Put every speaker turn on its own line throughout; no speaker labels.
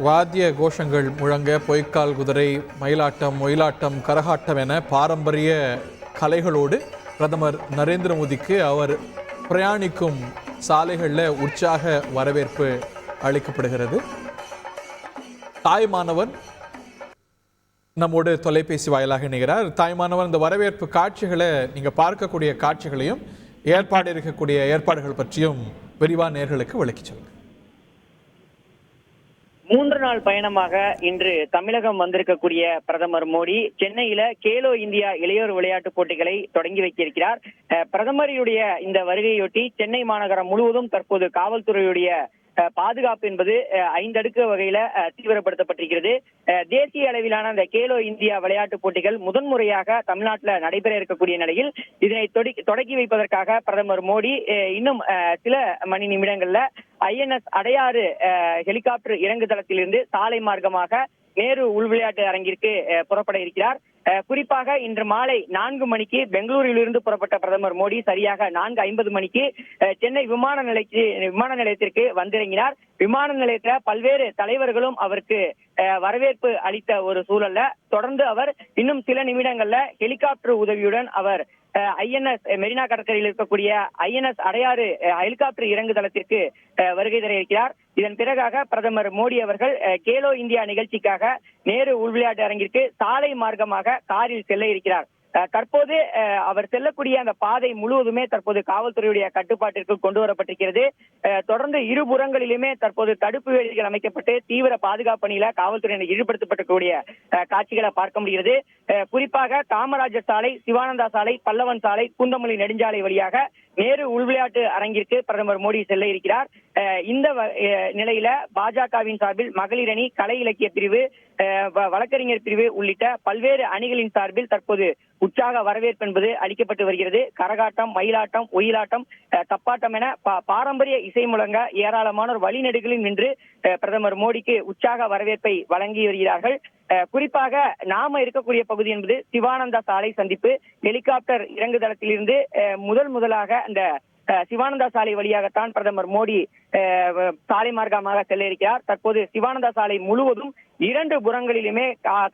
வாத்திய கோஷங்கள் முழங்க பொய்க்கால் குதிரை, மயிலாட்டம், ஒயிலாட்டம், கரகாட்டம் என பாரம்பரிய கலைகளோடு பிரதமர் நரேந்திர மோடிக்கு அவர் பிரயாணிக்கும் சாலைகளில் உற்சாக வரவேற்பு அளிக்கப்படுகிறது. தாய்மானவன் நம்மோடு தொலைபேசி வாயிலாக இணைகிறார். தாய்மானவன், இந்த வரவேற்பு காட்சிகளை நீங்கள் பார்க்கக்கூடிய காட்சிகளையும் இருக்கக்கூடிய ஏற்பாடுகள் பற்றியும் விரிவான நேர்களுக்கு விளக்கி சொல்லுங்கள்.
3 நாள் பயணமாக இன்று தமிழகம் வந்திருக்கக்கூடிய பிரதமர் மோடி சென்னையில கேலோ இந்தியா இளையோர் விளையாட்டுப் போட்டிகளை தொடங்கி வைத்திருக்கிறார். பிரதமருடைய இந்த வருகையொட்டி சென்னை மாநகரம் முழுவதும் தற்போது காவல்துறையுடைய பாதுகாப்பு என்பது 5 அடுக்கு வகையில தீவிரப்படுத்தப்பட்டிருக்கிறது. தேசிய அளவிலான அந்த கேலோ இந்தியா விளையாட்டுப் போட்டிகள் முதன்முறையாக தமிழ்நாட்டில் நடைபெற இருக்கக்கூடிய நிலையில் இதனை தொடங்கி வைப்பதற்காக பிரதமர் மோடி இன்னும் சில மணி நிமிடங்கள்ல INS அடையாறு ஹெலிகாப்டர் இறங்குதளத்திலிருந்து சாலை மார்க்கமாக நேரு உள்விளையாட்டு அரங்கிற்கு புறப்பட இருக்கிறார். குறிப்பாக இன்று மாலை 4 மணிக்கு பெங்களூரிலிருந்து புறப்பட்ட பிரதமர் மோடி சரியாக 4:50 மணிக்கு சென்னை விமான நிலையத்திற்கு வந்திறங்கினார். விமான நிலையத்தில் பல்வேறு தலைவர்களும் அவருக்கு வரவேற்பு அளித்த ஒரு சூழல்ல தொடர்ந்து அவர் இன்னும் சில நிமிடங்கள்ல ஹெலிகாப்டர் உதவியுடன் அவர் INS மெரினா கடற்கரையில் இருக்கக்கூடிய INS அடையாறு ஹெலிகாப்டர் இறங்குதளத்திற்கு வருகை தர இருக்கிறார். இதன் பிறகாக பிரதமர் மோடி அவர்கள் கேலோ இந்தியா நிகழ்ச்சிக்காக நேரு உள்விளையாட்டு அரங்கிற்கு சாலை மார்க்கமாக காரில் செல்ல இருக்கிறார். தற்போது அவர் செல்லக்கூடிய அந்த பாதை முழுவதுமே தற்போது காவல்துறையுடைய கட்டுப்பாட்டிற்கு கொண்டு வரப்பட்டிருக்கிறது. தொடர்ந்து இருபுறங்களிலுமே தற்போது தடுப்பு வேலிகள் அமைக்கப்பட்டு தீவிர பாதுகாப்பு பணியில காவல்துறையினர் ஈடுபடுத்தப்படக்கூடிய காட்சிகளை பார்க்க முடிகிறது. குறிப்பாக காமராஜர் சாலை, சிவானந்தா சாலை, பல்லவன் சாலை, பூந்தமல்லி நெடுஞ்சாலை வழியாக நேரு உள்விளையாட்டு அரங்கிற்கு பிரதமர் மோடி செல்ல இருக்கிறார். இந்த நிலையில பாஜகவின் சார்பில் மகளிர் அணி, கலை இலக்கிய பிரிவு, வழக்கறிஞர் பிரிவு உள்ளிட்ட பல்வேறு அணிகளின் சார்பில் தற்போது உற்சாக வரவேற்பு என்பது அளிக்கப்பட்டு வருகிறது. கரகாட்டம், மயிலாட்டம், ஒயிலாட்டம், தப்பாட்டம் என பாரம்பரிய இசை முழங்க ஏராளமானோர் வழிநெடுகளில் நின்று பிரதமர் மோடிக்கு உற்சாக வரவேற்பை வழங்கி வருகிறார்கள். குறிப்பாக நாம இருக்கக்கூடிய பகுதி என்பது சிவானந்தா சாலை சந்திப்பு. ஹெலிகாப்டர் இறங்குதளத்திலிருந்து முதலாக அந்த சிவானந்தா சாலை வழியாகத்தான் பிரதமர் மோடி சாலை மார்க்கமாக செல்ல இருக்கிறார். தற்போது சிவானந்தா சாலை முழுவதும் 2 புறங்களிலுமே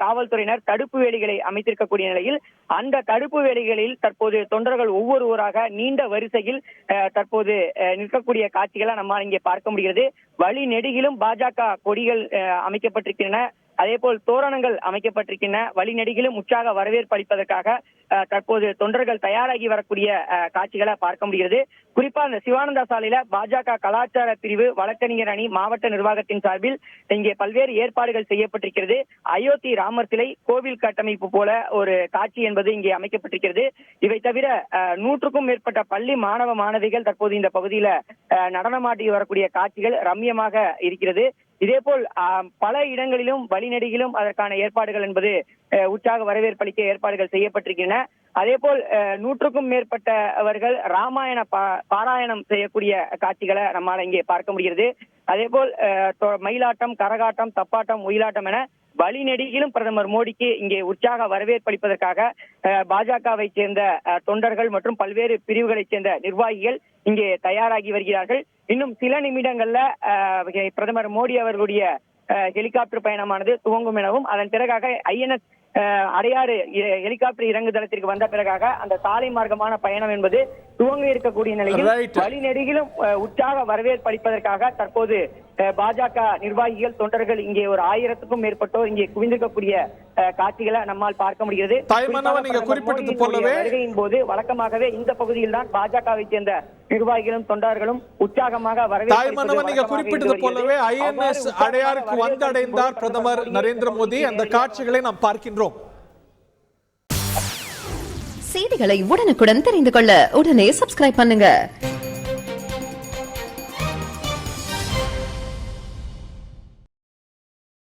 காவல்துறையினர் தடுப்பு வேலிகளை அமைத்திருக்கக்கூடிய நிலையில் அந்த தடுப்பு வேலிகளில் தற்போது தொண்டர்கள் ஒவ்வொருவராக நீண்ட வரிசையில் தற்போது நிற்கக்கூடிய காட்சிகளை நம்மால் இங்கே பார்க்க முடிகிறது. வழி நெடுகிலும் பாஜக கொடிகள் அமைக்கப்பட்டிருக்கின்றன. அதே போல் தோரணங்கள் அமைக்கப்பட்டிருக்கின்றன. வழிநெடுகிலும் உற்சாக வரவேற்பு அளிப்பதற்காக தற்போது தொண்டர்கள் தயாராகி வரக்கூடிய காட்சிகளை பார்க்க முடிகிறது. குறிப்பா இந்த சிவானந்தா சாலையில பாஜக கலாச்சார பிரிவு, வழக்கறிஞர் அணி, மாவட்ட நிர்வாகத்தின் சார்பில் இங்கே பல்வேறு ஏற்பாடுகள் செய்யப்பட்டிருக்கிறது. அயோத்தி ராமர் சிலை, கோவில் கட்டமைப்பு போல ஒரு காட்சி என்பது இங்கே அமைக்கப்பட்டிருக்கிறது. இவை தவிர 100க்கும் மேற்பட்ட பள்ளி மாணவ மாணவிகள் தற்போது இந்த பகுதியில நடனமாடி வரக்கூடிய காட்சிகள் ரம்யமாக இருக்கிறது. இதேபோல் பல இடங்களிலும் வழிநெடுகிலும் அதற்கான ஏற்பாடுகள் என்பது உற்சாக வரவேற்பளிக்க ஏற்பாடுகள் செய்யப்பட்டிருக்கின்றன. அதே போல் 100க்கும் மேற்பட்டவர்கள் ராமாயண பாராயணம் செய்யக்கூடிய காட்சிகளை நம்மால் இங்கே பார்க்க முடிகிறது. அதே போல் மயிலாட்டம், கரகாட்டம், தப்பாட்டம், ஒயிலாட்டம் என வழிநெடுகிலும் பிரதமர் மோடிக்கு இங்கே உற்சாக வரவேற்பளிப்பதற்காக பாஜகவை சேர்ந்த தொண்டர்கள் மற்றும் பல்வேறு பிரிவுகளைச் சேர்ந்த நிர்வாகிகள் இங்கே தயாராகி வருகிறார்கள். இன்னும் சில நிமிடங்கள்ல பிரதமர் மோடி அவர்களுடைய ஹெலிகாப்டர் பயணமானது துவங்கும் எனவும் அதன் பிறகாக INS அடையாறு ஹெலிகாப்டர் இறங்குதளத்திற்கு வந்த பிறகாக அந்த சாலை மார்க்கமான பயணம் என்பது துவங்க இருக்கக்கூடிய நிலையில் வழிநெடுகிலும் உற்சாக வரவேற்பு அளிப்பதற்காக தற்போது பாஜக நிர்வாகிகள், தொண்டர்கள் இங்கே ஒரு 1000க்கும் மேற்பட்டோர் இங்கே குவிந்திருக்கக்கூடிய காட்சிகளை நம்மால் பார்க்க முடிகிறது. வருகையின் போது வழக்கமாகவே இந்த பகுதியில் தான் பாஜகவை சேர்ந்த நிர்வாகிகளும் தொண்டர்களும் உற்சாகமாக
குறிப்பிட்டது போலவே INS அடையாருக்கு வந்தடைந்தார் பிரதமர் நரேந்திர மோடி. அந்த காட்சிகளை நாம் பார்க்கின்றோம்.
செய்திகளை உடனுக்குடன் தெரிந்து கொள்ள உடனே சப்ஸ்கிரைப் பண்ணுங்க.